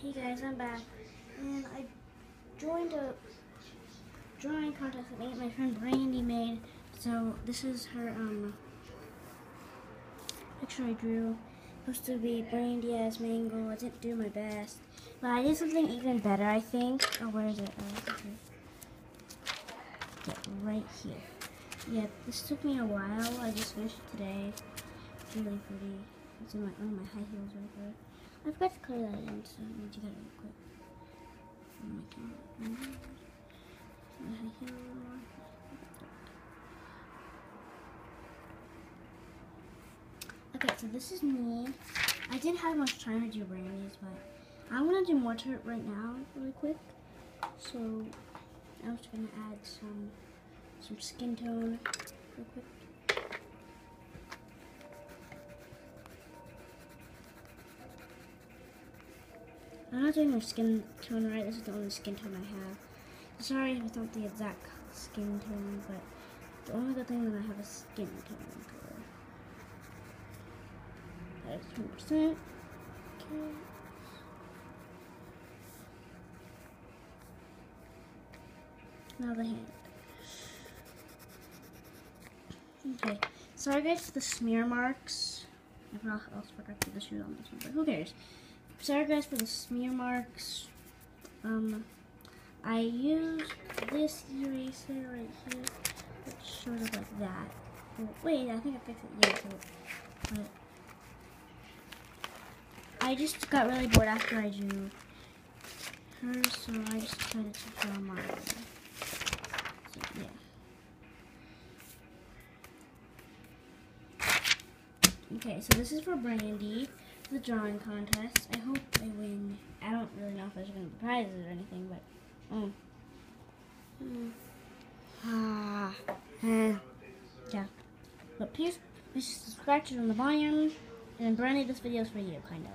Hey guys, I'm back, and I joined a drawing contest that my friend Brandy made. So this is her picture I drew. Supposed to be Brandy as Mango. I didn't do my best, but I did something even better, I think. Oh, where is it? Okay. Yeah, right here. Yeah, this took me a while. I just finished it today. It's really pretty. It's in my high heels right there. I forgot to color that in, so I'm gonna do that real quick. Okay, so this is me. I didn't have much time to do Brandy's, but I want to do more to it right now, really quick. So I'm just gonna add some skin tone, real quick. I'm not doing my skin tone right. This is the only skin tone I have. Sorry if it's not the exact skin tone, but the only good thing that I have a skin tone color. That is 20%. Okay. Now the hand. Okay. Sorry guys for the smear marks. I also forgot to put the shoe on this one, but who cares? Sorry guys for the smear marks. I used this eraser right here. It's sort of like that. Oh, wait, I think I fixed it. Yeah, but I just got really bored after I drew her, so I just decided to draw mine. So, yeah. Okay, so this is for Brandy, the drawing contest. I hope I win. I don't really know if there's going to be prizes or anything, but yeah. But please subscribe to the volume, and Brandy, this video is for you, kind of.